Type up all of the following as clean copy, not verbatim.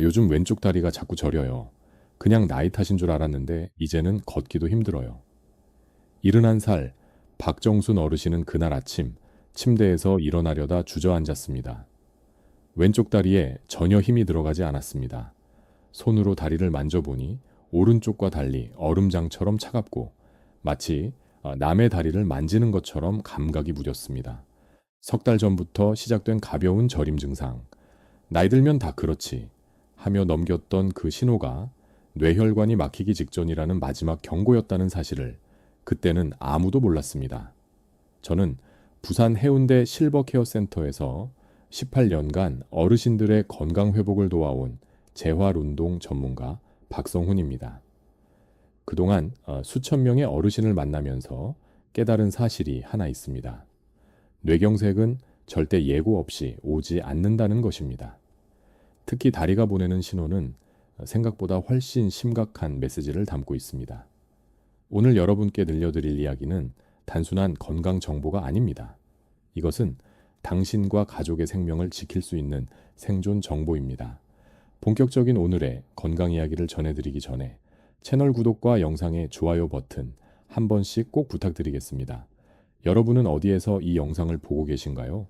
요즘 왼쪽 다리가 자꾸 저려요. 그냥 나이 탓인 줄 알았는데 이제는 걷기도 힘들어요. 71살 박정순 어르신은 그날 아침 침대에서 일어나려다 주저앉았습니다. 왼쪽 다리에 전혀 힘이 들어가지 않았습니다. 손으로 다리를 만져보니 오른쪽과 달리 얼음장처럼 차갑고 마치 남의 다리를 만지는 것처럼 감각이 무뎠습니다. 석 달 전부터 시작된 가벼운 저림 증상. 나이 들면 다 그렇지 하며 넘겼던 그 신호가 뇌혈관이 막히기 직전이라는 마지막 경고였다는 사실을 그때는 아무도 몰랐습니다. 저는 부산 해운대 실버케어센터에서 18년간 어르신들의 건강 회복을 도와온 재활운동 전문가 박성훈입니다. 그동안 수천 명의 어르신을 만나면서 깨달은 사실이 하나 있습니다. 뇌경색은 절대 예고 없이 오지 않는다는 것입니다. 특히 다리가 보내는 신호는 생각보다 훨씬 심각한 메시지를 담고 있습니다. 오늘 여러분께 들려드릴 이야기는 단순한 건강 정보가 아닙니다. 이것은 당신과 가족의 생명을 지킬 수 있는 생존 정보입니다. 본격적인 오늘의 건강 이야기를 전해드리기 전에 채널 구독과 영상의 좋아요 버튼 한 번씩 꼭 부탁드리겠습니다. 여러분은 어디에서 이 영상을 보고 계신가요?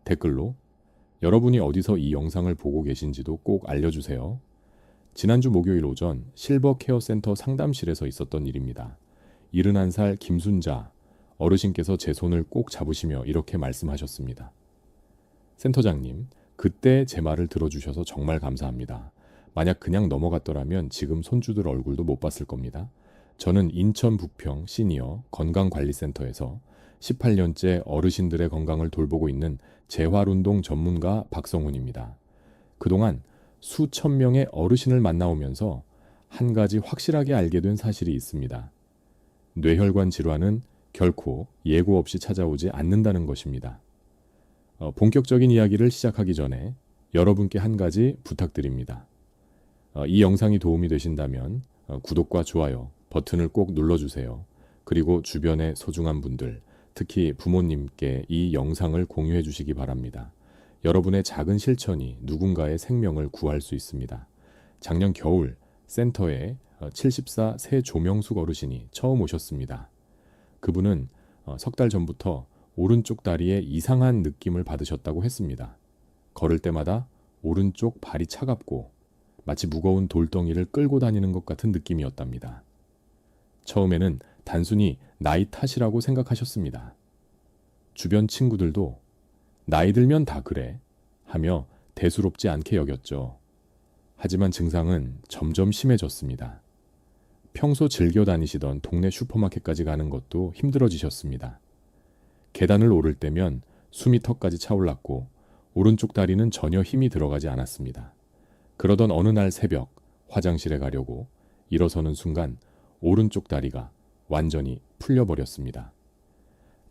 댓글로 여러분이 어디서 이 영상을 보고 계신지도 꼭 알려주세요. 지난주 목요일 오전 실버케어센터 상담실에서 있었던 일입니다. 71살 김순자 어르신께서 제 손을 꼭 잡으시며 이렇게 말씀하셨습니다. 센터장님, 그때 제 말을 들어주셔서 정말 감사합니다. 만약 그냥 넘어갔더라면 지금 손주들 얼굴도 못 봤을 겁니다. 저는 인천 부평 시니어 건강관리센터에서 18년째 어르신들의 건강을 돌보고 있는 재활운동 전문가 박성훈입니다. 그동안 수천 명의 어르신을 만나오면서 한 가지 확실하게 알게 된 사실이 있습니다. 뇌혈관 질환은 결코 예고 없이 찾아오지 않는다는 것입니다. 본격적인 이야기를 시작하기 전에 여러분께 한 가지 부탁드립니다. 이 영상이 도움이 되신다면 구독과 좋아요 버튼을 꼭 눌러주세요. 그리고 주변의 소중한 분들, 특히 부모님께 이 영상을 공유해 주시기 바랍니다. 여러분의 작은 실천이 누군가의 생명을 구할 수 있습니다. 작년 겨울 센터에 74 세조명숙 어르신이 처음 오셨습니다. 그분은 석 달 전부터 오른쪽 다리에 이상한 느낌을 받으셨다고 했습니다. 걸을 때마다 오른쪽 발이 차갑고 마치 무거운 돌덩이를 끌고 다니는 것 같은 느낌이었답니다. 처음에는 단순히 나이 탓이라고 생각하셨습니다. 주변 친구들도 나이 들면 다 그래 하며 대수롭지 않게 여겼죠. 하지만 증상은 점점 심해졌습니다. 평소 즐겨 다니시던 동네 슈퍼마켓까지 가는 것도 힘들어지셨습니다. 계단을 오를 때면 숨이 턱까지 차올랐고 오른쪽 다리는 전혀 힘이 들어가지 않았습니다. 그러던 어느 날 새벽 화장실에 가려고 일어서는 순간 오른쪽 다리가 완전히 풀려버렸습니다.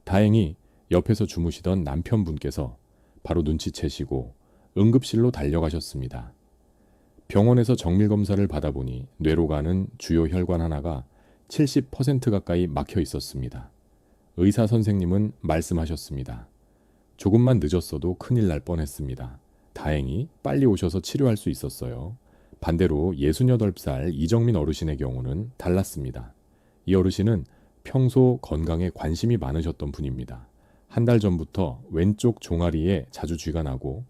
다행히 옆에서 주무시던 남편분께서 바로 눈치채시고 응급실로 달려가셨습니다. 병원에서 정밀검사를 받아보니 뇌로 가는 주요 혈관 하나가 70% 가까이 막혀 있었습니다. 의사 선생님은 말씀하셨습니다. 조금만 늦었어도 큰일 날 뻔했습니다. 다행히 빨리 오셔서 치료할 수 있었어요. 반대로 68살 이정민 어르신의 경우는 달랐습니다. 이 어르신은 평소 건강에 관심이 많으셨던 분입니다. 한 달 전부터 왼쪽 종아리에 자주 쥐가 나고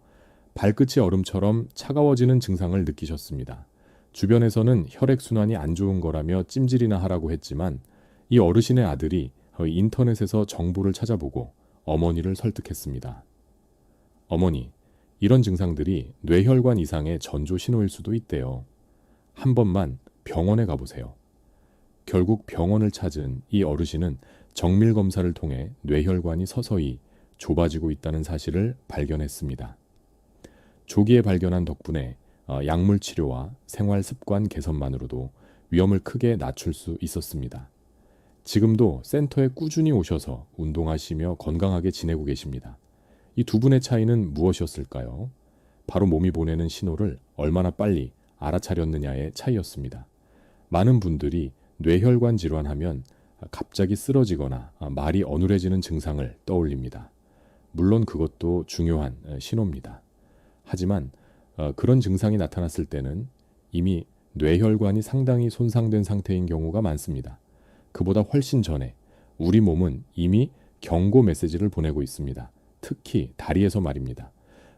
발끝이 얼음처럼 차가워지는 증상을 느끼셨습니다. 주변에서는 혈액순환이 안 좋은 거라며 찜질이나 하라고 했지만 이 어르신의 아들이 인터넷에서 정보를 찾아보고 어머니를 설득했습니다. 어머니, 이런 증상들이 뇌혈관 이상의 전조 신호일 수도 있대요. 한 번만 병원에 가보세요. 결국 병원을 찾은 이 어르신은 정밀검사를 통해 뇌혈관이 서서히 좁아지고 있다는 사실을 발견했습니다. 조기에 발견한 덕분에 약물 치료와 생활 습관 개선만으로도 위험을 크게 낮출 수 있었습니다. 지금도 센터에 꾸준히 오셔서 운동하시며 건강하게 지내고 계십니다. 이 두 분의 차이는 무엇이었을까요? 바로 몸이 보내는 신호를 얼마나 빨리 알아차렸느냐의 차이였습니다. 많은 분들이 뇌혈관 질환하면 갑자기 쓰러지거나 말이 어눌해지는 증상을 떠올립니다. 물론 그것도 중요한 신호입니다. 하지만 그런 증상이 나타났을 때는 이미 뇌혈관이 상당히 손상된 상태인 경우가 많습니다. 그보다 훨씬 전에 우리 몸은 이미 경고 메시지를 보내고 있습니다. 특히 다리에서 말입니다.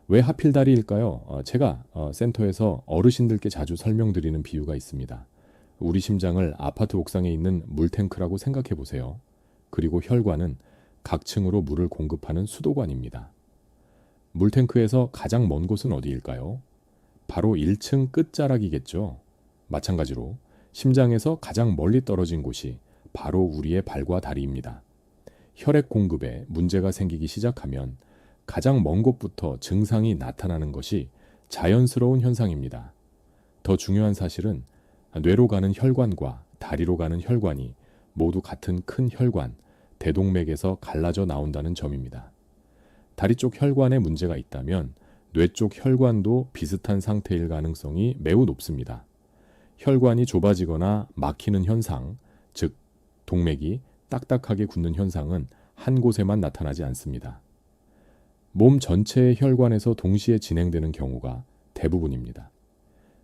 왜 하필 다리일까요? 제가 센터에서 어르신들께 자주 설명드리는 비유가 있습니다. 우리 심장을 아파트 옥상에 있는 물탱크라고 생각해 보세요. 그리고 혈관은 각 층으로 물을 공급하는 수도관입니다. 물탱크에서 가장 먼 곳은 어디일까요? 바로 1층 끝자락이겠죠. 마찬가지로 심장에서 가장 멀리 떨어진 곳이 바로 우리의 발과 다리입니다. 혈액 공급에 문제가 생기기 시작하면 가장 먼 곳부터 증상이 나타나는 것이 자연스러운 현상입니다. 더 중요한 사실은 뇌로 가는 혈관과 다리로 가는 혈관이 모두 같은 큰 혈관, 대동맥에서 갈라져 나온다는 점입니다. 다리 쪽 혈관에 문제가 있다면 뇌 쪽 혈관도 비슷한 상태일 가능성이 매우 높습니다. 혈관이 좁아지거나 막히는 현상, 즉 동맥이 딱딱하게 굳는 현상은 한 곳에만 나타나지 않습니다. 몸 전체의 혈관에서 동시에 진행되는 경우가 대부분입니다.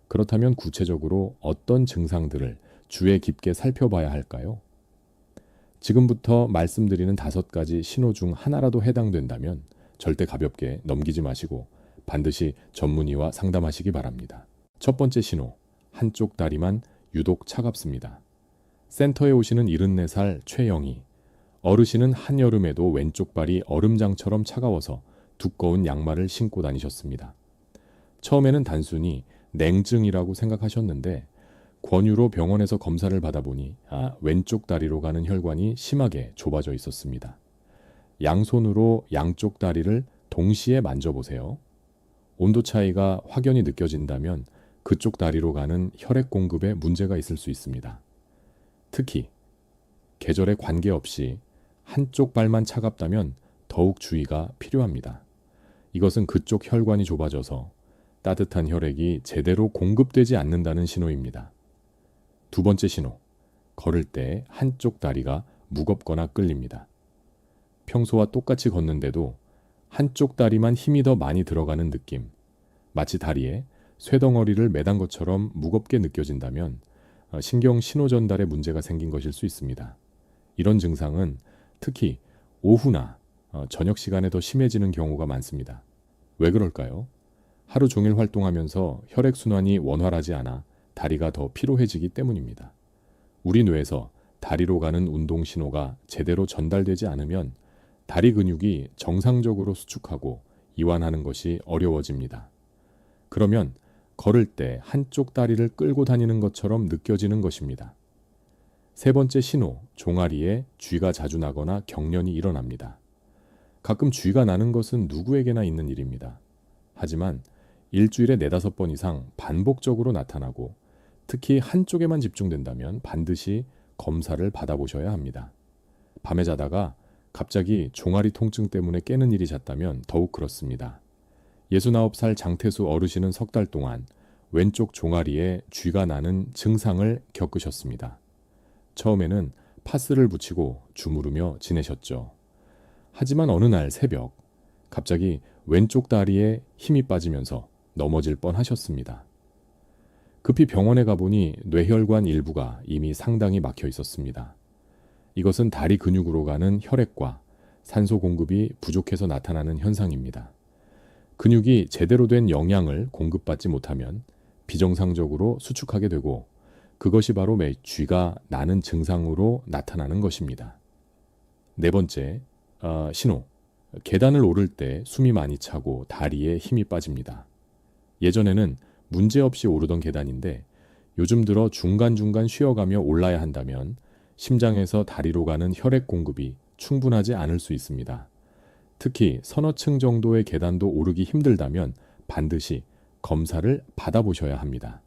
그렇다면 구체적으로 어떤 증상들을 주의 깊게 살펴봐야 할까요? 지금부터 말씀드리는 5가지 신호 중 하나라도 해당된다면 절대 가볍게 넘기지 마시고 반드시 전문의와 상담하시기 바랍니다. 첫 번째 신호, 한쪽 다리만 유독 차갑습니다. 센터에 오시는 74살 최영희, 어르신은 한여름에도 왼쪽 발이 얼음장처럼 차가워서 두꺼운 양말을 신고 다니셨습니다. 처음에는 단순히 냉증이라고 생각하셨는데 권유로 병원에서 검사를 받아보니 왼쪽 다리로 가는 혈관이 심하게 좁아져 있었습니다. 양손으로 양쪽 다리를 동시에 만져보세요. 온도 차이가 확연히 느껴진다면 그쪽 다리로 가는 혈액 공급에 문제가 있을 수 있습니다. 특히 계절에 관계없이 한쪽 발만 차갑다면 더욱 주의가 필요합니다. 이것은 그쪽 혈관이 좁아져서 따뜻한 혈액이 제대로 공급되지 않는다는 신호입니다. 두 번째 신호, 걸을 때 한쪽 다리가 무겁거나 끌립니다. 평소와 똑같이 걷는데도 한쪽 다리만 힘이 더 많이 들어가는 느낌, 마치 다리에 쇠덩어리를 매단 것처럼 무겁게 느껴진다면 신경 신호 전달에 문제가 생긴 것일 수 있습니다. 이런 증상은 특히 오후나 저녁 시간에 더 심해지는 경우가 많습니다. 왜 그럴까요? 하루 종일 활동하면서 혈액순환이 원활하지 않아 다리가 더 피로해지기 때문입니다. 우리 뇌에서 다리로 가는 운동 신호가 제대로 전달되지 않으면 다리 근육이 정상적으로 수축하고 이완하는 것이 어려워집니다. 그러면 걸을 때 한쪽 다리를 끌고 다니는 것처럼 느껴지는 것입니다. 세 번째 신호, 종아리에 쥐가 자주 나거나 경련이 일어납니다. 가끔 쥐가 나는 것은 누구에게나 있는 일입니다. 하지만 일주일에 4-5번 이상 반복적으로 나타나고 특히 한쪽에만 집중된다면 반드시 검사를 받아보셔야 합니다. 밤에 자다가 갑자기 종아리 통증 때문에 깨는 일이 잦다면 더욱 그렇습니다. 69살 장태수 어르신은 3달 동안 왼쪽 종아리에 쥐가 나는 증상을 겪으셨습니다. 처음에는 파스를 붙이고 주무르며 지내셨죠. 하지만 어느 날 새벽 갑자기 왼쪽 다리에 힘이 빠지면서 넘어질 뻔하셨습니다. 급히 병원에 가보니 뇌혈관 일부가 이미 상당히 막혀 있었습니다. 이것은 다리 근육으로 가는 혈액과 산소 공급이 부족해서 나타나는 현상입니다. 근육이 제대로 된 영양을 공급받지 못하면 비정상적으로 수축하게 되고 그것이 바로 쥐가 나는 증상으로 나타나는 것입니다. 네 번째, 신호. 계단을 오를 때 숨이 많이 차고 다리에 힘이 빠집니다. 예전에는 문제없이 오르던 계단인데 요즘 들어 중간중간 쉬어가며 올라야 한다면 심장에서 다리로 가는 혈액 공급이 충분하지 않을 수 있습니다. 특히 서너 층 정도의 계단도 오르기 힘들다면 반드시 검사를 받아보셔야 합니다.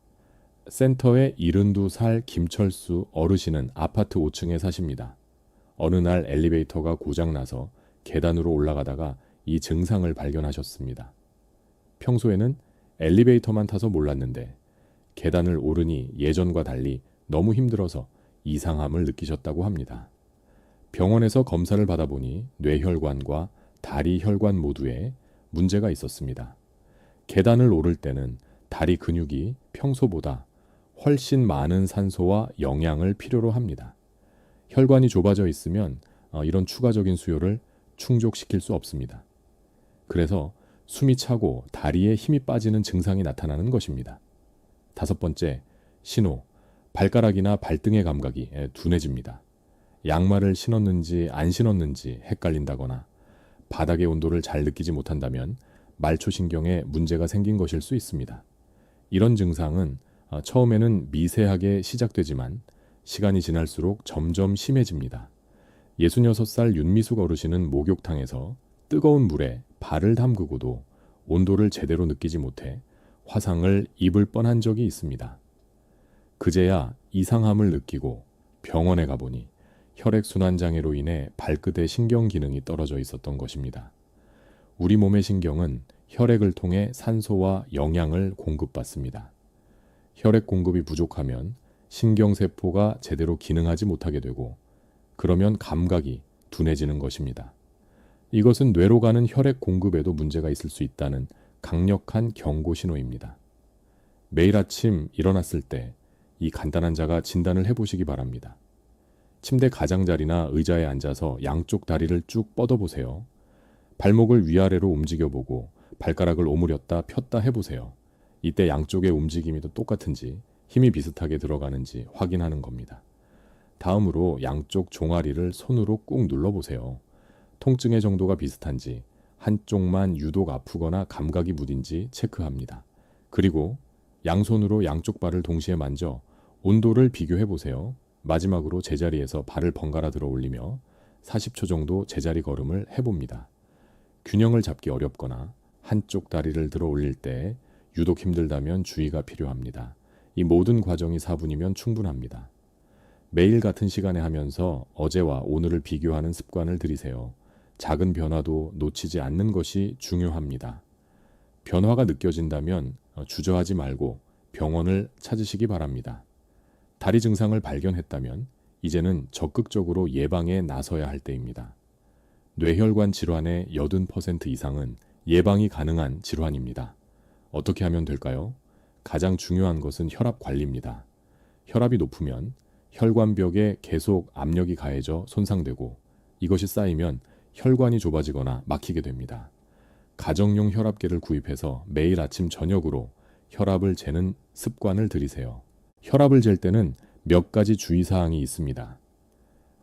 센터의 72살 김철수 어르신은 아파트 5층에 사십니다. 어느 날 엘리베이터가 고장나서 계단으로 올라가다가 이 증상을 발견하셨습니다. 평소에는 엘리베이터만 타서 몰랐는데 계단을 오르니 예전과 달리 너무 힘들어서 이상함을 느끼셨다고 합니다. 병원에서 검사를 받아보니 뇌혈관과 다리 혈관 모두에 문제가 있었습니다. 계단을 오를 때는 다리 근육이 평소보다 훨씬 많은 산소와 영양을 필요로 합니다. 혈관이 좁아져 있으면 이런 추가적인 수요를 충족시킬 수 없습니다. 그래서 숨이 차고 다리에 힘이 빠지는 증상이 나타나는 것입니다. 다섯 번째, 신호. 발가락이나 발등의 감각이 둔해집니다. 양말을 신었는지 안 신었는지 헷갈린다거나 바닥의 온도를 잘 느끼지 못한다면 말초신경에 문제가 생긴 것일 수 있습니다. 이런 증상은 처음에는 미세하게 시작되지만 시간이 지날수록 점점 심해집니다. 66살 윤미숙 어르신은 목욕탕에서 뜨거운 물에 발을 담그고도 온도를 제대로 느끼지 못해 화상을 입을 뻔한 적이 있습니다. 그제야 이상함을 느끼고 병원에 가보니 혈액순환 장애로 인해 발끝의 신경 기능이 떨어져 있었던 것입니다. 우리 몸의 신경은 혈액을 통해 산소와 영양을 공급받습니다. 혈액 공급이 부족하면 신경세포가 제대로 기능하지 못하게 되고 그러면 감각이 둔해지는 것입니다. 이것은 뇌로 가는 혈액 공급에도 문제가 있을 수 있다는 강력한 경고 신호입니다. 매일 아침 일어났을 때 이 간단한 자가 진단을 해보시기 바랍니다. 침대 가장자리나 의자에 앉아서 양쪽 다리를 쭉 뻗어보세요. 발목을 위아래로 움직여보고 발가락을 오므렸다 폈다 해보세요. 이때 양쪽의 움직임이 똑같은지 힘이 비슷하게 들어가는지 확인하는 겁니다. 다음으로 양쪽 종아리를 손으로 꾹 눌러보세요. 통증의 정도가 비슷한지 한쪽만 유독 아프거나 감각이 무딘지 체크합니다. 그리고 양손으로 양쪽 발을 동시에 만져 온도를 비교해 보세요. 마지막으로 제자리에서 발을 번갈아 들어 올리며 40초 정도 제자리 걸음을 해봅니다. 균형을 잡기 어렵거나 한쪽 다리를 들어 올릴 때 유독 힘들다면 주의가 필요합니다. 이 모든 과정이 4분이면 충분합니다. 매일 같은 시간에 하면서 어제와 오늘을 비교하는 습관을 들이세요. 작은 변화도 놓치지 않는 것이 중요합니다. 변화가 느껴진다면 주저하지 말고 병원을 찾으시기 바랍니다. 다리 증상을 발견했다면 이제는 적극적으로 예방에 나서야 할 때입니다. 뇌혈관 질환의 80% 이상은 예방이 가능한 질환입니다. 어떻게 하면 될까요? 가장 중요한 것은 혈압 관리입니다. 혈압이 높으면 혈관벽에 계속 압력이 가해져 손상되고 이것이 쌓이면 혈관이 좁아지거나 막히게 됩니다. 가정용 혈압계를 구입해서 매일 아침 저녁으로 혈압을 재는 습관을 들이세요. 혈압을 잴 때는 몇 가지 주의사항이 있습니다.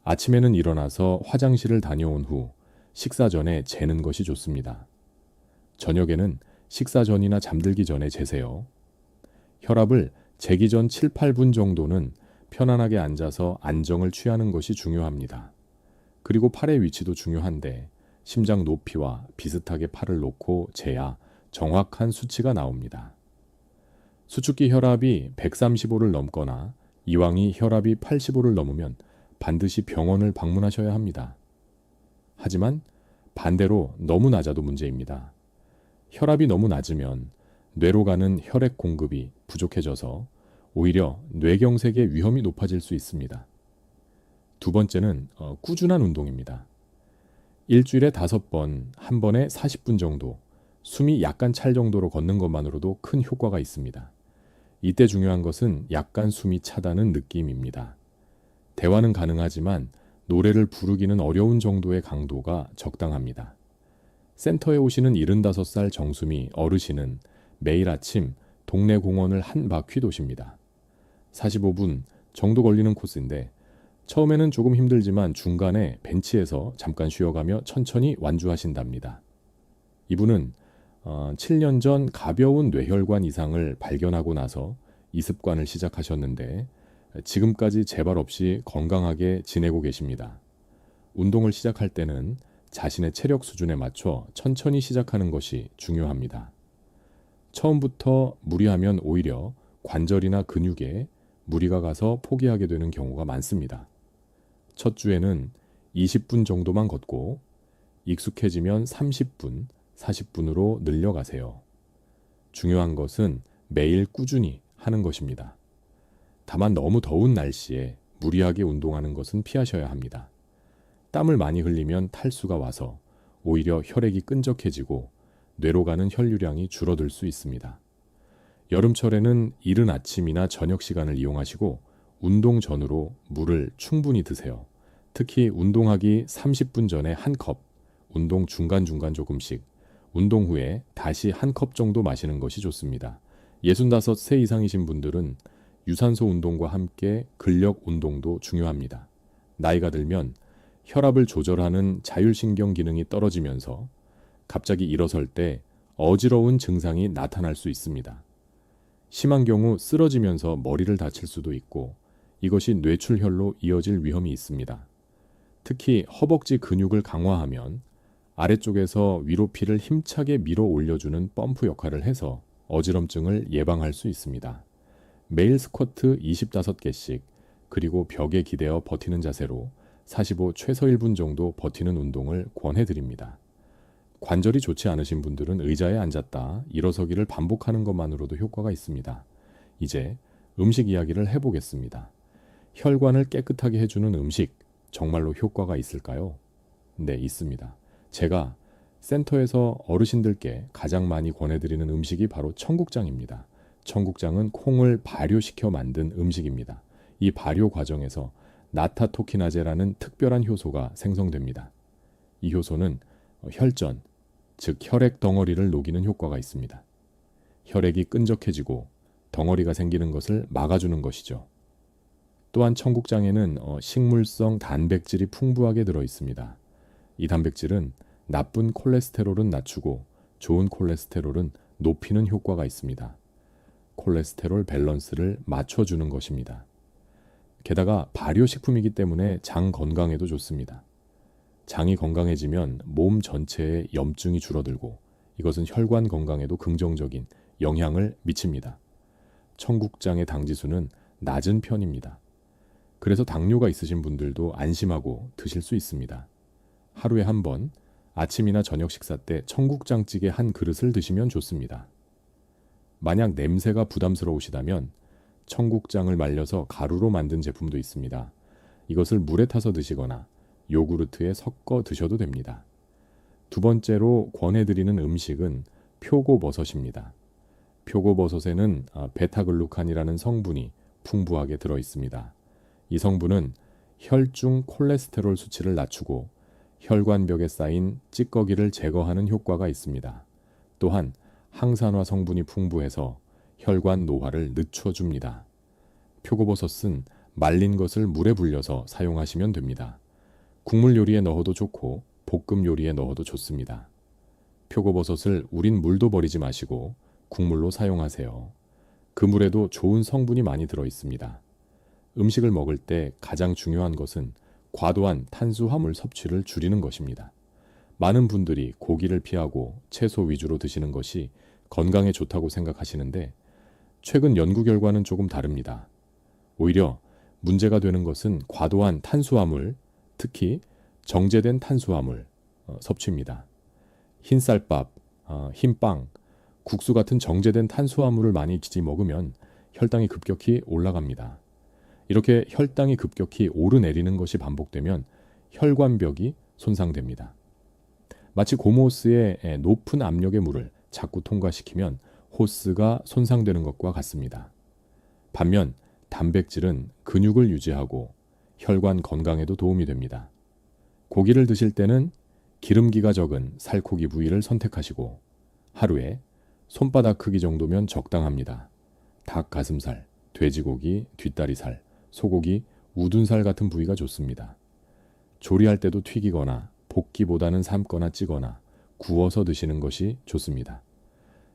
아침에는 일어나서 화장실을 다녀온 후 식사 전에 재는 것이 좋습니다. 저녁에는 식사 전이나 잠들기 전에 재세요. 혈압을 재기 전 7, 8분 정도는 편안하게 앉아서 안정을 취하는 것이 중요합니다. 그리고 팔의 위치도 중요한데 심장 높이와 비슷하게 팔을 놓고 재야 정확한 수치가 나옵니다. 수축기 혈압이 135를 넘거나 이왕이 혈압이 85를 넘으면 반드시 병원을 방문하셔야 합니다. 하지만 반대로 너무 낮아도 문제입니다. 혈압이 너무 낮으면 뇌로 가는 혈액 공급이 부족해져서 오히려 뇌경색의 위험이 높아질 수 있습니다. 두 번째는 꾸준한 운동입니다. 일주일에 5번, 한 번에 40분 정도, 숨이 약간 찰 정도로 걷는 것만으로도 큰 효과가 있습니다. 이때 중요한 것은 약간 숨이 차다는 느낌입니다. 대화는 가능하지만 노래를 부르기는 어려운 정도의 강도가 적당합니다. 센터에 오시는 75살 정수미 어르신은 매일 아침 동네 공원을 한 바퀴 도십니다. 45분 정도 걸리는 코스인데 처음에는 조금 힘들지만 중간에 벤치에서 잠깐 쉬어가며 천천히 완주하신답니다. 이분은 7년 전 가벼운 뇌혈관 이상을 발견하고 나서 이 습관을 시작하셨는데 지금까지 재발 없이 건강하게 지내고 계십니다. 운동을 시작할 때는 자신의 체력 수준에 맞춰 천천히 시작하는 것이 중요합니다. 처음부터 무리하면 오히려 관절이나 근육에 무리가 가서 포기하게 되는 경우가 많습니다. 첫 주에는 20분 정도만 걷고 익숙해지면 30분, 40분으로 늘려가세요. 중요한 것은 매일 꾸준히 하는 것입니다. 다만 너무 더운 날씨에 무리하게 운동하는 것은 피하셔야 합니다. 땀을 많이 흘리면 탈수가 와서 오히려 혈액이 끈적해지고 뇌로 가는 혈류량이 줄어들 수 있습니다. 여름철에는 이른 아침이나 저녁 시간을 이용하시고 운동 전후로 물을 충분히 드세요. 특히 운동하기 30분 전에 한 컵, 운동 중간중간 조금씩, 운동 후에 다시 한 컵 정도 마시는 것이 좋습니다. 65세 이상이신 분들은 유산소 운동과 함께 근력 운동도 중요합니다. 나이가 들면 혈압을 조절하는 자율신경 기능이 떨어지면서 갑자기 일어설 때 어지러운 증상이 나타날 수 있습니다. 심한 경우 쓰러지면서 머리를 다칠 수도 있고 이것이 뇌출혈로 이어질 위험이 있습니다. 특히 허벅지 근육을 강화하면 아래쪽에서 위로 피를 힘차게 밀어 올려주는 펌프 역할을 해서 어지럼증을 예방할 수 있습니다. 매일 스쿼트 25개씩 그리고 벽에 기대어 버티는 자세로 45 최소 1분 정도 버티는 운동을 권해드립니다. 관절이 좋지 않으신 분들은 의자에 앉았다 일어서기를 반복하는 것만으로도 효과가 있습니다. 이제 음식 이야기를 해보겠습니다. 혈관을 깨끗하게 해주는 음식 정말로 효과가 있을까요? 네, 있습니다. 제가 센터에서 어르신들께 가장 많이 권해드리는 음식이 바로 청국장입니다. 청국장은 콩을 발효시켜 만든 음식입니다. 이 발효 과정에서 나타토키나제라는 특별한 효소가 생성됩니다. 이 효소는 혈전, 즉 혈액 덩어리를 녹이는 효과가 있습니다. 혈액이 끈적해지고 덩어리가 생기는 것을 막아주는 것이죠. 또한 청국장에는 식물성 단백질이 풍부하게 들어 있습니다. 이 단백질은 나쁜 콜레스테롤은 낮추고 좋은 콜레스테롤은 높이는 효과가 있습니다. 콜레스테롤 밸런스를 맞춰주는 것입니다. 게다가 발효식품이기 때문에 장 건강에도 좋습니다. 장이 건강해지면 몸 전체에 염증이 줄어들고 이것은 혈관 건강에도 긍정적인 영향을 미칩니다. 청국장의 당지수는 낮은 편입니다. 그래서 당뇨가 있으신 분들도 안심하고 드실 수 있습니다. 하루에 한 번 아침이나 저녁 식사 때 청국장찌개 한 그릇을 드시면 좋습니다. 만약 냄새가 부담스러우시다면 청국장을 말려서 가루로 만든 제품도 있습니다. 이것을 물에 타서 드시거나 요구르트에 섞어 드셔도 됩니다. 두 번째로 권해드리는 음식은 표고버섯입니다. 표고버섯에는 베타글루칸이라는 성분이 풍부하게 들어 있습니다. 이 성분은 혈중 콜레스테롤 수치를 낮추고 혈관벽에 쌓인 찌꺼기를 제거하는 효과가 있습니다. 또한 항산화 성분이 풍부해서 혈관 노화를 늦춰줍니다. 표고버섯은 말린 것을 물에 불려서 사용하시면 됩니다. 국물 요리에 넣어도 좋고 볶음 요리에 넣어도 좋습니다. 표고버섯을 우린 물도 버리지 마시고 국물로 사용하세요. 그 물에도 좋은 성분이 많이 들어 있습니다. 음식을 먹을 때 가장 중요한 것은 과도한 탄수화물 섭취를 줄이는 것입니다. 많은 분들이 고기를 피하고 채소 위주로 드시는 것이 건강에 좋다고 생각하시는데 최근 연구 결과는 조금 다릅니다. 오히려 문제가 되는 것은 과도한 탄수화물, 특히 정제된 탄수화물 섭취입니다. 흰쌀밥, 흰빵, 국수 같은 정제된 탄수화물을 많이 먹으면 혈당이 급격히 올라갑니다. 이렇게 혈당이 급격히 오르내리는 것이 반복되면 혈관벽이 손상됩니다. 마치 고무호스의 높은 압력의 물을 자꾸 통과시키면 호스가 손상되는 것과 같습니다. 반면 단백질은 근육을 유지하고 혈관 건강에도 도움이 됩니다. 고기를 드실 때는 기름기가 적은 살코기 부위를 선택하시고 하루에 손바닥 크기 정도면 적당합니다. 닭 가슴살, 돼지고기, 뒷다리살, 소고기, 우둔살 같은 부위가 좋습니다. 조리할 때도 튀기거나 볶기보다는 삶거나 찌거나 구워서 드시는 것이 좋습니다.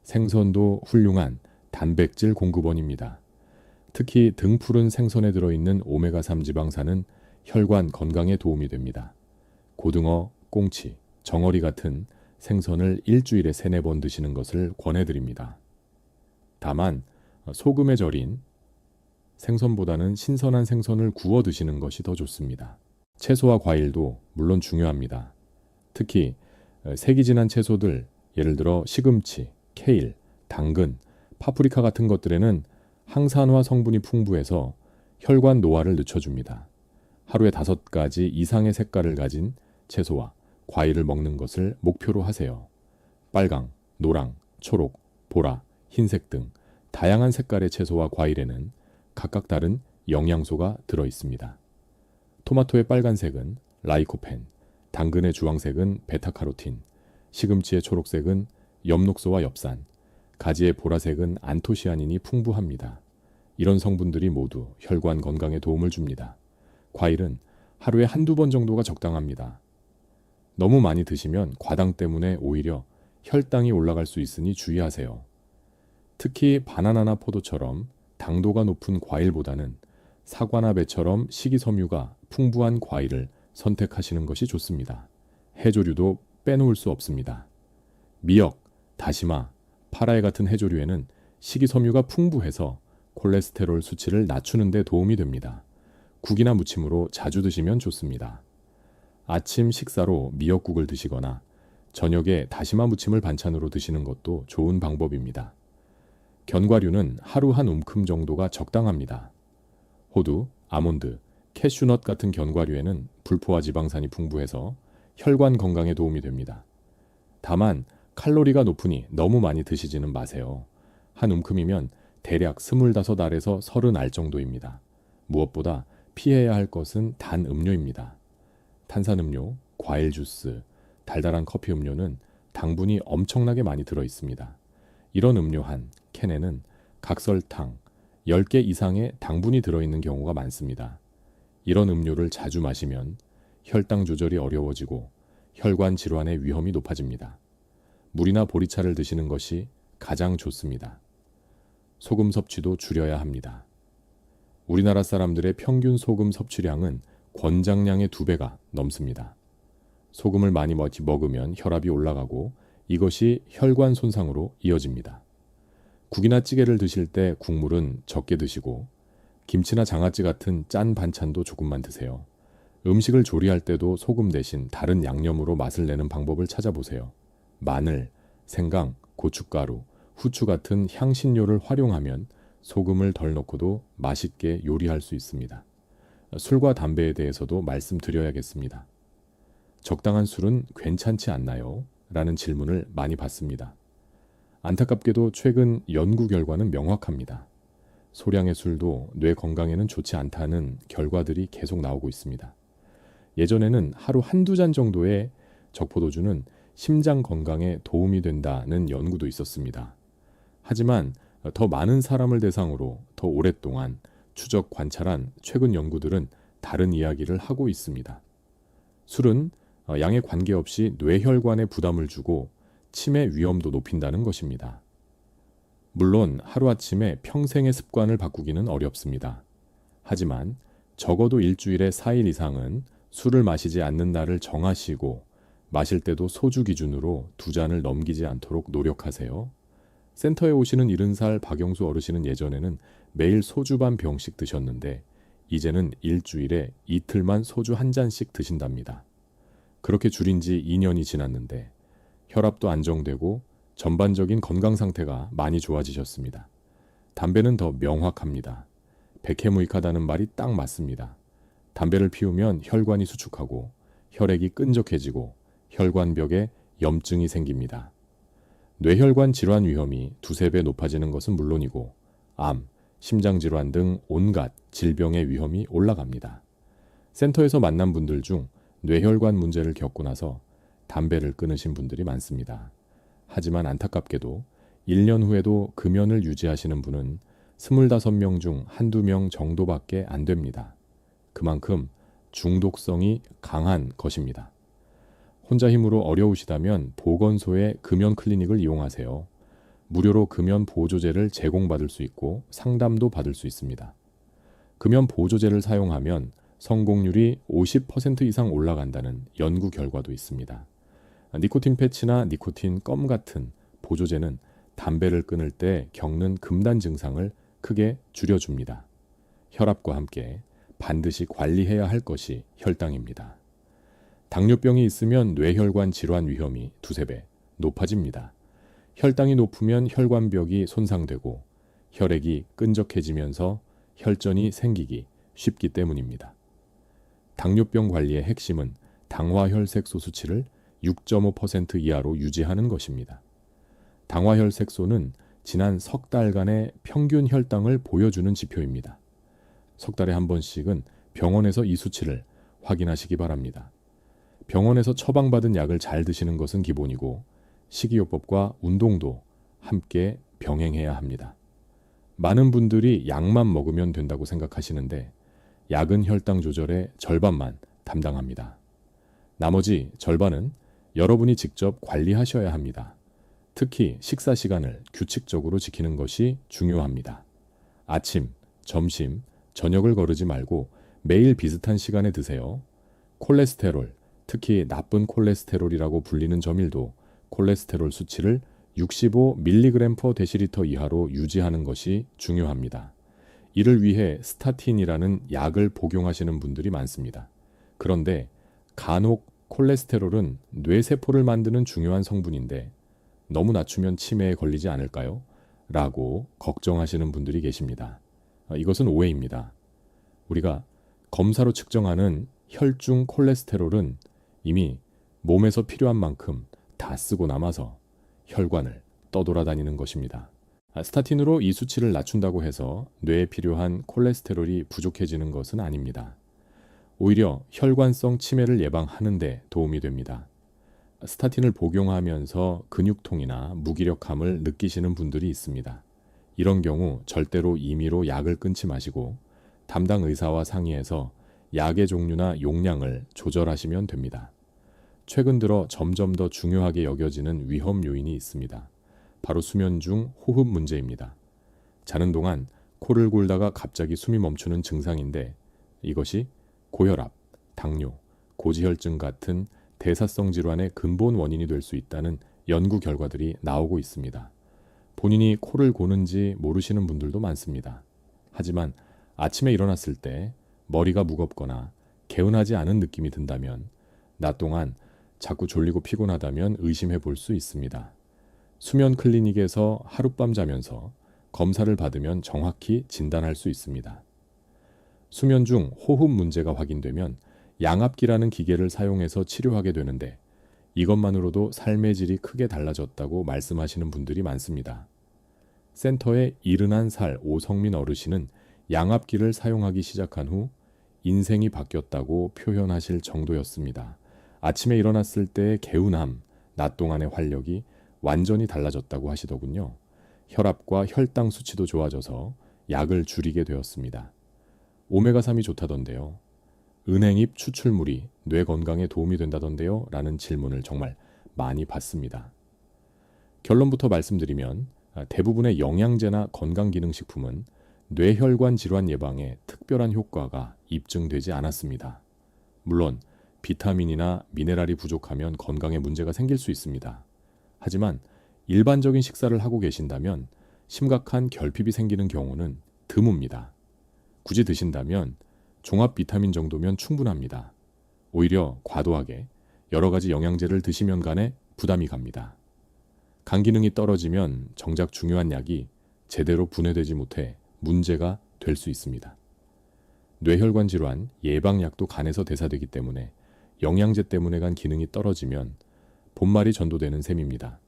생선도 훌륭한 단백질 공급원입니다. 특히 등푸른 생선에 들어있는 오메가3 지방산은 혈관 건강에 도움이 됩니다. 고등어, 꽁치, 정어리 같은 생선을 일주일에 3-4번 드시는 것을 권해드립니다. 다만 소금에 절인 생선보다는 신선한 생선을 구워 드시는 것이 더 좋습니다. 채소와 과일도 물론 중요합니다. 특히 색이 진한 채소들, 예를 들어 시금치, 케일, 당근, 파프리카 같은 것들에는 항산화 성분이 풍부해서 혈관 노화를 늦춰줍니다. 하루에 5가지 이상의 색깔을 가진 채소와 과일을 먹는 것을 목표로 하세요. 빨강, 노랑, 초록, 보라, 흰색 등 다양한 색깔의 채소와 과일에는 각각 다른 영양소가 들어 있습니다. 토마토의 빨간색은 라이코펜, 당근의 주황색은 베타카로틴, 시금치의 초록색은 엽록소와 엽산, 가지의 보라색은 안토시아닌이 풍부합니다. 이런 성분들이 모두 혈관 건강에 도움을 줍니다. 과일은 하루에 한두 번 정도가 적당합니다. 너무 많이 드시면 과당 때문에 오히려 혈당이 올라갈 수 있으니 주의하세요. 특히 바나나나 포도처럼 당도가 높은 과일보다는 사과나 배처럼 식이섬유가 풍부한 과일을 선택하시는 것이 좋습니다. 해조류도 빼놓을 수 없습니다. 미역, 다시마, 파라에 같은 해조류에는 식이섬유가 풍부해서 콜레스테롤 수치를 낮추는 데 도움이 됩니다. 국이나 무침으로 자주 드시면 좋습니다. 아침 식사로 미역국을 드시거나 저녁에 다시마 무침을 반찬으로 드시는 것도 좋은 방법입니다. 견과류는 하루 한 움큼 정도가 적당합니다. 호두, 아몬드, 캐슈넛 같은 견과류에는 불포화 지방산이 풍부해서 혈관 건강에 도움이 됩니다. 다만 칼로리가 높으니 너무 많이 드시지는 마세요. 한 움큼이면 대략 25알에서 30알 정도입니다. 무엇보다 피해야 할 것은 단 음료입니다. 탄산음료, 과일 주스, 달달한 커피 음료는 당분이 엄청나게 많이 들어 있습니다. 이런 음료 한 캔에는 각설탕 10개 이상의 당분이 들어있는 경우가 많습니다. 이런 음료를 자주 마시면 혈당 조절이 어려워지고 혈관 질환의 위험이 높아집니다. 물이나 보리차를 드시는 것이 가장 좋습니다. 소금 섭취도 줄여야 합니다. 우리나라 사람들의 평균 소금 섭취량은 권장량의 2배가 넘습니다. 소금을 많이 먹으면 혈압이 올라가고 이것이 혈관 손상으로 이어집니다. 국이나 찌개를 드실 때 국물은 적게 드시고 김치나 장아찌 같은 짠 반찬도 조금만 드세요. 음식을 조리할 때도 소금 대신 다른 양념으로 맛을 내는 방법을 찾아보세요. 마늘, 생강, 고춧가루, 후추 같은 향신료를 활용하면 소금을 덜 넣고도 맛있게 요리할 수 있습니다. 술과 담배에 대해서도 말씀드려야겠습니다. 적당한 술은 괜찮지 않나요? 라는 질문을 많이 받습니다. 안타깝게도 최근 연구 결과는 명확합니다. 소량의 술도 뇌 건강에는 좋지 않다는 결과들이 계속 나오고 있습니다. 예전에는 하루 한두 잔 정도의 적포도주는 심장 건강에 도움이 된다는 연구도 있었습니다. 하지만 더 많은 사람을 대상으로 더 오랫동안 추적 관찰한 최근 연구들은 다른 이야기를 하고 있습니다. 술은 양에 관계없이 뇌혈관에 부담을 주고 치매 위험도 높인다는 것입니다. 물론 하루아침에 평생의 습관을 바꾸기는 어렵습니다. 하지만 적어도 일주일에 4일 이상은 술을 마시지 않는 날을 정하시고 마실 때도 소주 기준으로 2잔을 넘기지 않도록 노력하세요. 센터에 오시는 70살 박영수 어르신은 예전에는 매일 소주 반 병씩 드셨는데 이제는 일주일에 이틀만 소주 한 잔씩 드신답니다. 그렇게 줄인 지 2년이 지났는데 혈압도 안정되고 전반적인 건강 상태가 많이 좋아지셨습니다. 담배는 더 명확합니다. 백해무익하다는 말이 딱 맞습니다. 담배를 피우면 혈관이 수축하고 혈액이 끈적해지고 혈관벽에 염증이 생깁니다. 뇌혈관 질환 위험이 2~3배 높아지는 것은 물론이고 암, 심장질환 등 온갖 질병의 위험이 올라갑니다. 센터에서 만난 분들 중 뇌혈관 문제를 겪고 나서 담배를 끊으신 분들이 많습니다. 하지만 안타깝게도 1년 후에도 금연을 유지하시는 분은 25명 중 한두 명 정도밖에 안 됩니다. 그만큼 중독성이 강한 것입니다. 혼자 힘으로 어려우시다면 보건소의 금연 클리닉을 이용하세요. 무료로 금연 보조제를 제공받을 수 있고 상담도 받을 수 있습니다. 금연 보조제를 사용하면 성공률이 50% 이상 올라간다는 연구 결과도 있습니다. 니코틴 패치나 니코틴 껌 같은 보조제는 담배를 끊을 때 겪는 금단 증상을 크게 줄여줍니다. 혈압과 함께 반드시 관리해야 할 것이 혈당입니다. 당뇨병이 있으면 뇌혈관 질환 위험이 2~3배 높아집니다. 혈당이 높으면 혈관벽이 손상되고 혈액이 끈적해지면서 혈전이 생기기 쉽기 때문입니다. 당뇨병 관리의 핵심은 당화혈색소 수치를 6.5% 이하로 유지하는 것입니다. 당화혈색소는 지난 석 달간의 평균 혈당을 보여주는 지표입니다. 석 달에 한 번씩은 병원에서 이 수치를 확인하시기 바랍니다. 병원에서 처방받은 약을 잘 드시는 것은 기본이고 식이요법과 운동도 함께 병행해야 합니다. 많은 분들이 약만 먹으면 된다고 생각하시는데 약은 혈당 조절의 절반만 담당합니다. 나머지 절반은 여러분이 직접 관리하셔야 합니다. 특히 식사 시간을 규칙적으로 지키는 것이 중요합니다. 아침, 점심, 저녁을 거르지 말고 매일 비슷한 시간에 드세요. 콜레스테롤, 특히 나쁜 콜레스테롤이라고 불리는 저밀도 콜레스테롤 수치를 65mg/dL 이하로 유지하는 것이 중요합니다. 이를 위해 스타틴이라는 약을 복용하시는 분들이 많습니다. 그런데 간혹 콜레스테롤은 뇌세포를 만드는 중요한 성분인데 너무 낮추면 치매에 걸리지 않을까요? 라고 걱정하시는 분들이 계십니다. 이것은 오해입니다. 우리가 검사로 측정하는 혈중 콜레스테롤은 이미 몸에서 필요한 만큼 다 쓰고 남아서 혈관을 떠돌아다니는 것입니다. 스타틴으로 이 수치를 낮춘다고 해서 뇌에 필요한 콜레스테롤이 부족해지는 것은 아닙니다. 오히려 혈관성 치매를 예방하는 데 도움이 됩니다. 스타틴을 복용하면서 근육통이나 무기력함을 느끼시는 분들이 있습니다. 이런 경우 절대로 임의로 약을 끊지 마시고 담당 의사와 상의해서 약의 종류나 용량을 조절하시면 됩니다. 최근 들어 점점 더 중요하게 여겨지는 위험 요인이 있습니다. 바로 수면 중 호흡 문제입니다. 자는 동안 코를 골다가 갑자기 숨이 멈추는 증상인데 이것이 고혈압, 당뇨, 고지혈증 같은 대사성 질환의 근본 원인이 될 수 있다는 연구 결과들이 나오고 있습니다. 본인이 코를 고는지 모르시는 분들도 많습니다. 하지만 아침에 일어났을 때 머리가 무겁거나 개운하지 않은 느낌이 든다면 낮 동안 자꾸 졸리고 피곤하다면 의심해 볼 수 있습니다. 수면 클리닉에서 하룻밤 자면서 검사를 받으면 정확히 진단할 수 있습니다. 수면 중 호흡 문제가 확인되면 양압기라는 기계를 사용해서 치료하게 되는데 이것만으로도 삶의 질이 크게 달라졌다고 말씀하시는 분들이 많습니다. 센터의 71살 오성민 어르신은 양압기를 사용하기 시작한 후 인생이 바뀌었다고 표현하실 정도였습니다. 아침에 일어났을 때의 개운함, 낮 동안의 활력이 완전히 달라졌다고 하시더군요. 혈압과 혈당 수치도 좋아져서 약을 줄이게 되었습니다. 오메가3이 좋다던데요. 은행잎 추출물이 뇌 건강에 도움이 된다던데요? 라는 질문을 정말 많이 받습니다. 결론부터 말씀드리면 대부분의 영양제나 건강기능식품은 뇌혈관 질환 예방에 특별한 효과가 입증되지 않았습니다. 물론 비타민이나 미네랄이 부족하면 건강에 문제가 생길 수 있습니다. 하지만 일반적인 식사를 하고 계신다면 심각한 결핍이 생기는 경우는 드뭅니다. 굳이 드신다면 종합 비타민 정도면 충분합니다. 오히려 과도하게 여러 가지 영양제를 드시면 간에 부담이 갑니다. 간 기능이 떨어지면 정작 중요한 약이 제대로 분해되지 못해 문제가 될 수 있습니다. 뇌혈관 질환 예방약도 간에서 대사되기 때문에 영양제 때문에 간 기능이 떨어지면 본말이 전도되는 셈입니다.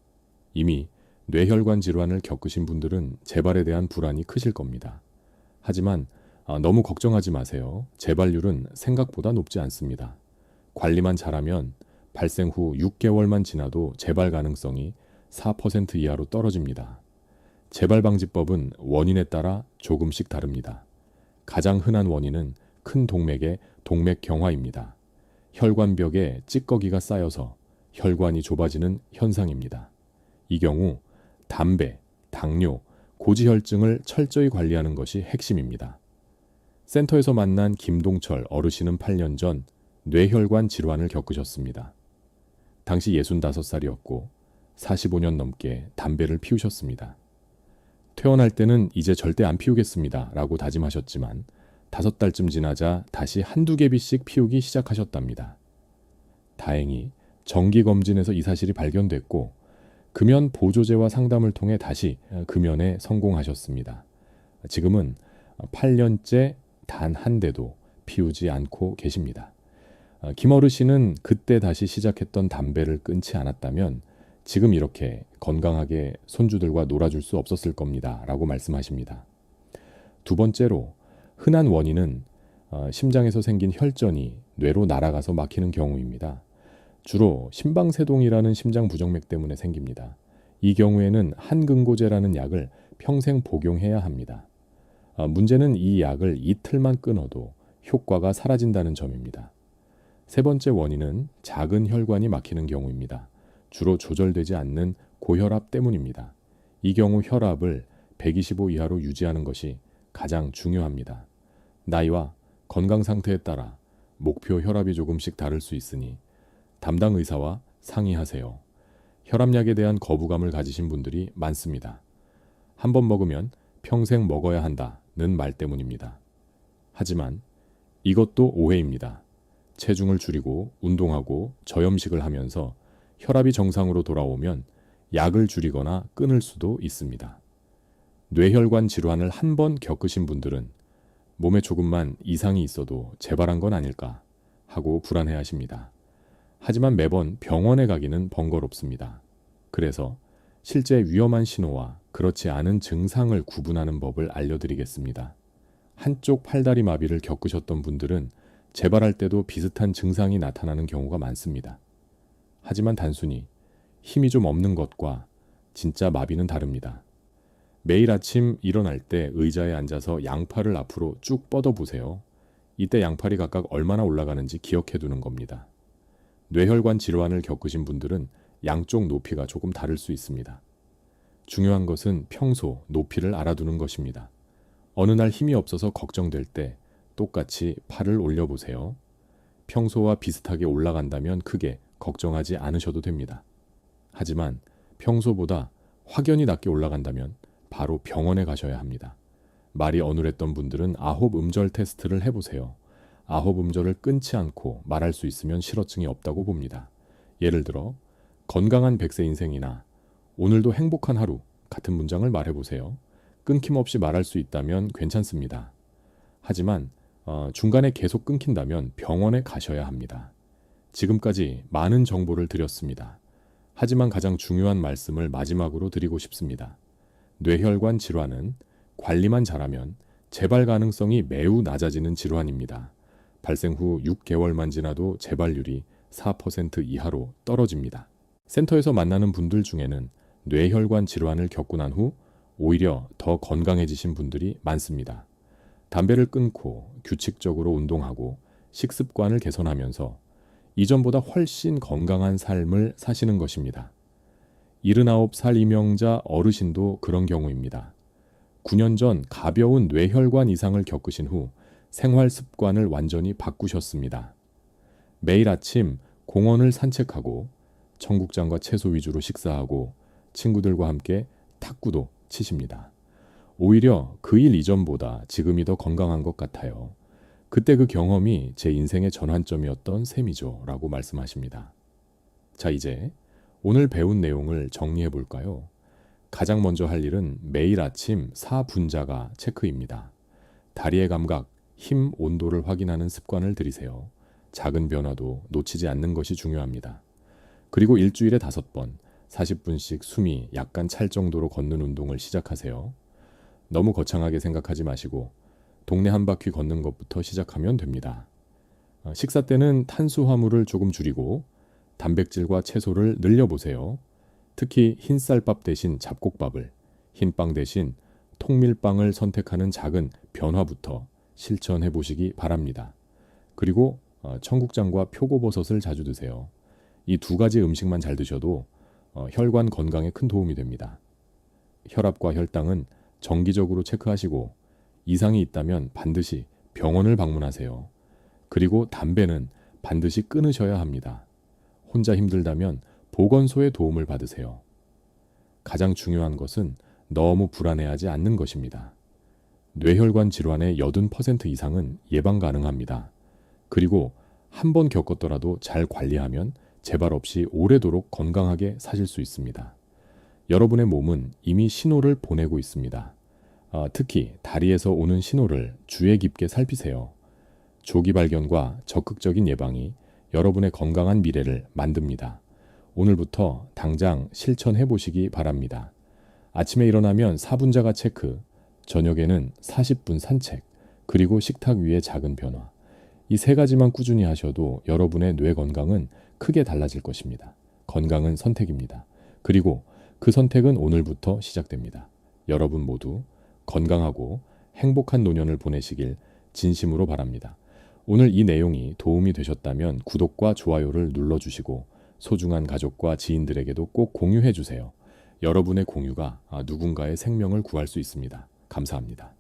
이미 뇌혈관 질환을 겪으신 분들은 재발에 대한 불안이 크실 겁니다. 하지만 너무 걱정하지 마세요. 재발률은 생각보다 높지 않습니다. 관리만 잘하면 발생 후 6개월만 지나도 재발 가능성이 4% 이하로 떨어집니다. 재발 방지법은 원인에 따라 조금씩 다릅니다. 가장 흔한 원인은 큰 동맥의 동맥 경화입니다. 혈관벽에 찌꺼기가 쌓여서 혈관이 좁아지는 현상입니다. 이 경우 담배, 당뇨, 고지혈증을 철저히 관리하는 것이 핵심입니다. 센터에서 만난 김동철 어르신은 8년 전 뇌혈관 질환을 겪으셨습니다. 당시 65살이었고 45년 넘게 담배를 피우셨습니다. 퇴원할 때는 이제 절대 안 피우겠습니다 라고 다짐하셨지만 5달쯤 지나자 다시 한두 개비씩 피우기 시작하셨답니다. 다행히 정기검진에서 이 사실이 발견됐고 금연 보조제와 상담을 통해 다시 금연에 성공하셨습니다. 지금은 8년째 단 한 대도 피우지 않고 계십니다. 김 어르신은 그때 다시 시작했던 담배를 끊지 않았다면 지금 이렇게 건강하게 손주들과 놀아줄 수 없었을 겁니다. 라고 말씀하십니다. 두 번째로 흔한 원인은 심장에서 생긴 혈전이 뇌로 날아가서 막히는 경우입니다. 주로 심방세동이라는 심장 부정맥 때문에 생깁니다. 이 경우에는 한근고제라는 약을 평생 복용해야 합니다. 문제는 이 약을 이틀만 끊어도 효과가 사라진다는 점입니다. 세 번째 원인은 작은 혈관이 막히는 경우입니다. 주로 조절되지 않는 고혈압 때문입니다. 이 경우 혈압을 125 이하로 유지하는 것이 가장 중요합니다. 나이와 건강 상태에 따라 목표 혈압이 조금씩 다를 수 있으니 담당 의사와 상의하세요. 혈압약에 대한 거부감을 가지신 분들이 많습니다. 한 번 먹으면 평생 먹어야 한다는 말 때문입니다. 하지만 이것도 오해입니다. 체중을 줄이고 운동하고 저염식을 하면서 혈압이 정상으로 돌아오면 약을 줄이거나 끊을 수도 있습니다. 뇌혈관 질환을 한 번 겪으신 분들은 몸에 조금만 이상이 있어도 재발한 건 아닐까 하고 불안해하십니다. 하지만 매번 병원에 가기는 번거롭습니다. 그래서 실제 위험한 신호와 그렇지 않은 증상을 구분하는 법을 알려드리겠습니다. 한쪽 팔다리 마비를 겪으셨던 분들은 재발할 때도 비슷한 증상이 나타나는 경우가 많습니다. 하지만 단순히 힘이 좀 없는 것과 진짜 마비는 다릅니다. 매일 아침 일어날 때 의자에 앉아서 양팔을 앞으로 쭉 뻗어보세요. 이때 양팔이 각각 얼마나 올라가는지 기억해 두는 겁니다. 뇌혈관 질환을 겪으신 분들은 양쪽 높이가 조금 다를 수 있습니다. 중요한 것은 평소 높이를 알아두는 것입니다. 어느 날 힘이 없어서 걱정될 때 똑같이 팔을 올려보세요. 평소와 비슷하게 올라간다면 크게 걱정하지 않으셔도 됩니다. 하지만 평소보다 확연히 낮게 올라간다면 바로 병원에 가셔야 합니다. 말이 어눌했던 분들은 아홉 음절 테스트를 해보세요. 아홉 음절을 끊지 않고 말할 수 있으면 실어증이 없다고 봅니다. 예를 들어 건강한 100세 인생이나 오늘도 행복한 하루 같은 문장을 말해보세요. 끊김없이 말할 수 있다면 괜찮습니다. 하지만 중간에 계속 끊긴다면 병원에 가셔야 합니다. 지금까지 많은 정보를 드렸습니다. 하지만 가장 중요한 말씀을 마지막으로 드리고 싶습니다. 뇌혈관 질환은 관리만 잘하면 재발 가능성이 매우 낮아지는 질환입니다. 발생 후 6개월만 지나도 재발률이 4% 이하로 떨어집니다. 센터에서 만나는 분들 중에는 뇌혈관 질환을 겪고 난 후 오히려 더 건강해지신 분들이 많습니다. 담배를 끊고 규칙적으로 운동하고 식습관을 개선하면서 이전보다 훨씬 건강한 삶을 사시는 것입니다. 79살 이명자 어르신도 그런 경우입니다. 9년 전 가벼운 뇌혈관 이상을 겪으신 후 생활 습관을 완전히 바꾸셨습니다. 매일 아침 공원을 산책하고 청국장과 채소 위주로 식사하고 친구들과 함께 탁구도 치십니다. 오히려 그 일 이전보다 지금이 더 건강한 것 같아요. 그때 그 경험이 제 인생의 전환점이었던 셈이죠. 라고 말씀하십니다. 자, 이제 오늘 배운 내용을 정리해 볼까요? 가장 먼저 할 일은 매일 아침 4분자가 체크입니다. 다리의 감각, 힘, 온도를 확인하는 습관을 들이세요. 작은 변화도 놓치지 않는 것이 중요합니다. 그리고 일주일에 5번, 40분씩 숨이 약간 찰 정도로 걷는 운동을 시작하세요. 너무 거창하게 생각하지 마시고 동네 한 바퀴 걷는 것부터 시작하면 됩니다. 식사 때는 탄수화물을 조금 줄이고 단백질과 채소를 늘려보세요. 특히 흰쌀밥 대신 잡곡밥을, 흰빵 대신 통밀빵을 선택하는 작은 변화부터 실천해 보시기 바랍니다. 그리고 청국장과 표고버섯을 자주 드세요. 이 두 가지 음식만 잘 드셔도 혈관 건강에 큰 도움이 됩니다. 혈압과 혈당은 정기적으로 체크하시고 이상이 있다면 반드시 병원을 방문하세요. 그리고 담배는 반드시 끊으셔야 합니다. 혼자 힘들다면 보건소의 도움을 받으세요. 가장 중요한 것은 너무 불안해하지 않는 것입니다. 뇌혈관 질환의 80% 이상은 예방 가능합니다. 그리고 한 번 겪었더라도 잘 관리하면 재발 없이 오래도록 건강하게 사실 수 있습니다. 여러분의 몸은 이미 신호를 보내고 있습니다. 특히 다리에서 오는 신호를 주의 깊게 살피세요. 조기 발견과 적극적인 예방이 여러분의 건강한 미래를 만듭니다. 오늘부터 당장 실천해 보시기 바랍니다. 아침에 일어나면 4분자가 체크, 저녁에는 40분 산책, 그리고 식탁 위의 작은 변화. 이 세 가지만 꾸준히 하셔도 여러분의 뇌 건강은 크게 달라질 것입니다. 건강은 선택입니다. 그리고 그 선택은 오늘부터 시작됩니다. 여러분 모두 건강하고 행복한 노년을 보내시길 진심으로 바랍니다. 오늘 이 내용이 도움이 되셨다면 구독과 좋아요를 눌러주시고 소중한 가족과 지인들에게도 꼭 공유해 주세요. 여러분의 공유가 누군가의 생명을 구할 수 있습니다. 감사합니다.